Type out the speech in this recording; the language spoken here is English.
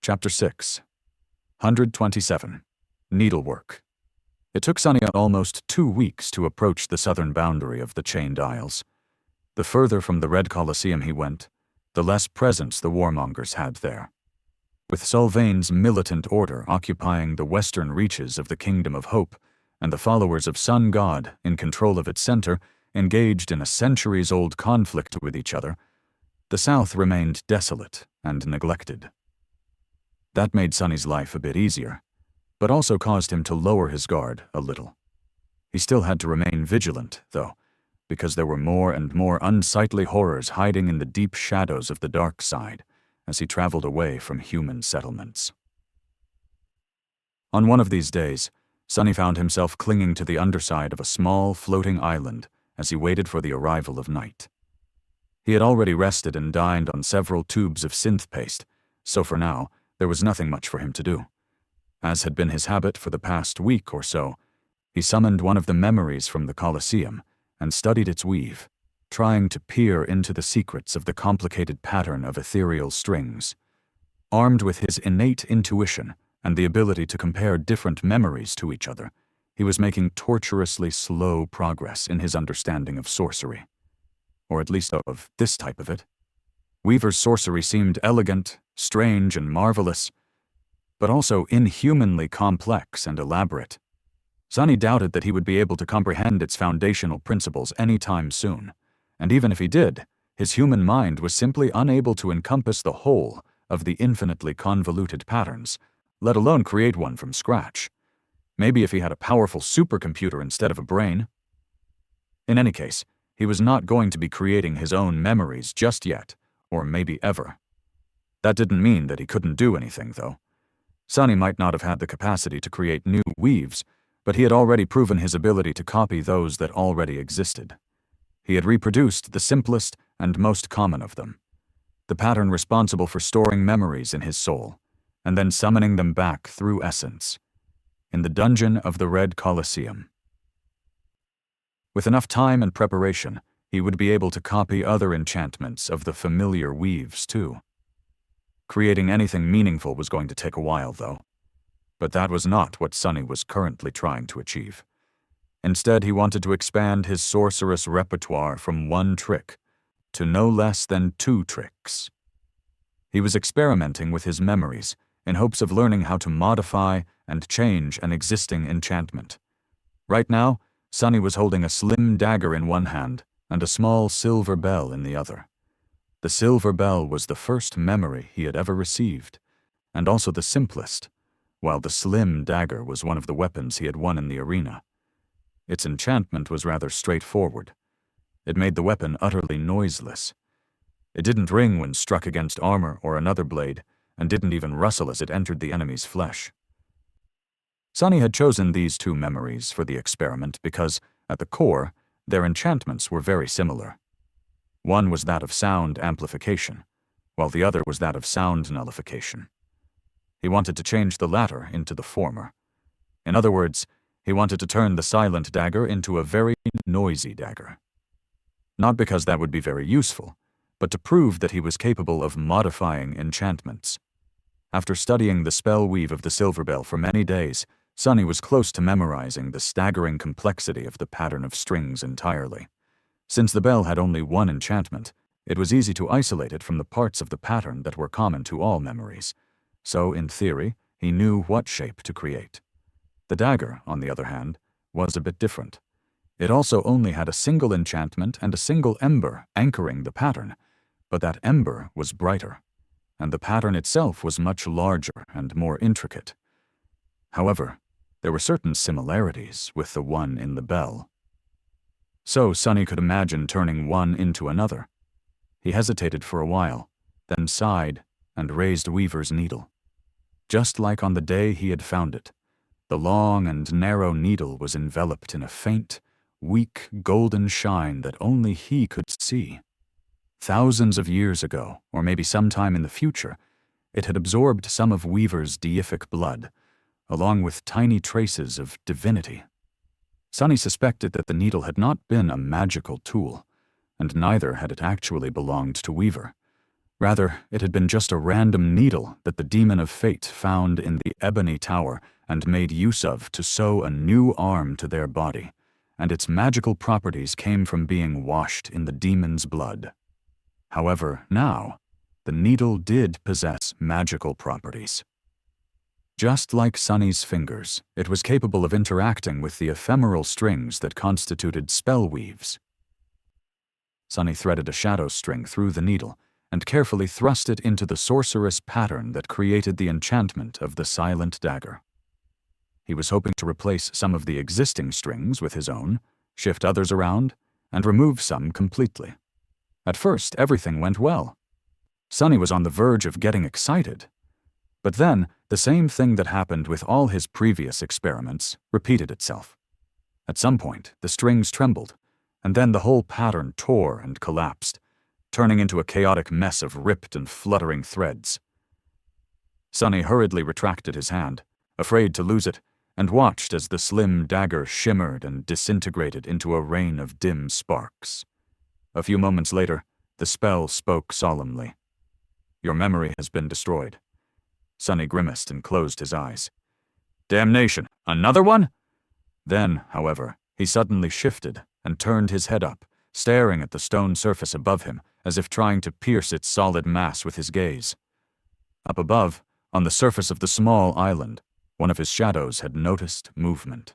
Chapter 6. 127. Needlework. It took Sonny almost 2 weeks to approach the southern boundary of the Chained Isles. The further from the Red Colosseum he went, the less presence the warmongers had there. With Sylvain's militant order occupying the western reaches of the Kingdom of Hope, and the followers of Sun God in control of its center, engaged in a centuries-old conflict with each other, the south remained desolate and neglected. That made Sonny's life a bit easier, but also caused him to lower his guard a little. He still had to remain vigilant, though, because there were more and more unsightly horrors hiding in the deep shadows of the dark side as he traveled away from human settlements. On one of these days, Sonny found himself clinging to the underside of a small, floating island as he waited for the arrival of night. He had already rested and dined on several tubes of synth paste, so for now, there was nothing much for him to do. As had been his habit for the past week or so, he summoned one of the memories from the Colosseum and studied its weave, trying to peer into the secrets of the complicated pattern of ethereal strings. Armed with his innate intuition and the ability to compare different memories to each other, he was making torturously slow progress in his understanding of sorcery. Or at least of this type of it. Weaver's sorcery seemed elegant, strange, and marvelous, but also inhumanly complex and elaborate. Sonny doubted that he would be able to comprehend its foundational principles any time soon, and even if he did, his human mind was simply unable to encompass the whole of the infinitely convoluted patterns, let alone create one from scratch. Maybe if he had a powerful supercomputer instead of a brain. In any case, he was not going to be creating his own memories just yet, or maybe ever. That didn't mean that he couldn't do anything, though. Sonny might not have had the capacity to create new weaves, but he had already proven his ability to copy those that already existed. He had reproduced the simplest and most common of them, the pattern responsible for storing memories in his soul, and then summoning them back through essence, in the dungeon of the Red Colosseum. With enough time and preparation, he would be able to copy other enchantments of the familiar weaves, too. Creating anything meaningful was going to take a while, though. But that was not what Sonny was currently trying to achieve. Instead, he wanted to expand his sorcerous repertoire from 1 trick to no less than 2 tricks. He was experimenting with his memories in hopes of learning how to modify and change an existing enchantment. Right now, Sonny was holding a slim dagger in one hand and a small silver bell in the other. The silver bell was the first memory he had ever received, and also the simplest, while the slim dagger was one of the weapons he had won in the arena. Its enchantment was rather straightforward. It made the weapon utterly noiseless. It didn't ring when struck against armor or another blade, and didn't even rustle as it entered the enemy's flesh. Sonny had chosen these 2 memories for the experiment because, at the core, their enchantments were very similar. One was that of sound amplification, while the other was that of sound nullification. He wanted to change the latter into the former. In other words, he wanted to turn the silent dagger into a very noisy dagger. Not because that would be very useful, but to prove that he was capable of modifying enchantments. After studying the spell weave of the silver bell for many days, Sonny was close to memorizing the staggering complexity of the pattern of strings entirely. Since the bell had only 1 enchantment, it was easy to isolate it from the parts of the pattern that were common to all memories. So, in theory, he knew what shape to create. The dagger, on the other hand, was a bit different. It also only had a single enchantment and a single ember anchoring the pattern, but that ember was brighter, and the pattern itself was much larger and more intricate. However, there were certain similarities with the one in the bell. So Sonny could imagine turning one into another. He hesitated for a while, then sighed and raised Weaver's needle. Just like on the day he had found it, the long and narrow needle was enveloped in a faint, weak golden shine that only he could see. Thousands of years ago, or maybe sometime in the future, it had absorbed some of Weaver's deific blood, along with tiny traces of divinity. Sonny suspected that the needle had not been a magical tool, and neither had it actually belonged to Weaver. Rather, it had been just a random needle that the demon of fate found in the ebony tower and made use of to sew a new arm to their body, and its magical properties came from being washed in the demon's blood. However, now, the needle did possess magical properties. Just like Sunny's fingers, it was capable of interacting with the ephemeral strings that constituted spell weaves. Sunny threaded a shadow string through the needle and carefully thrust it into the sorcerous pattern that created the enchantment of the silent dagger. He was hoping to replace some of the existing strings with his own, shift others around, and remove some completely. At first, everything went well. Sunny was on the verge of getting excited. But then, the same thing that happened with all his previous experiments repeated itself. At some point, the strings trembled, and then the whole pattern tore and collapsed, turning into a chaotic mess of ripped and fluttering threads. Sunny hurriedly retracted his hand, afraid to lose it, and watched as the slim dagger shimmered and disintegrated into a rain of dim sparks. A few moments later, the spell spoke solemnly. "Your memory has been destroyed." Sunny grimaced and closed his eyes. "Damnation! Another one?" Then, however, he suddenly shifted and turned his head up, staring at the stone surface above him as if trying to pierce its solid mass with his gaze. Up above, on the surface of the small island, one of his shadows had noticed movement.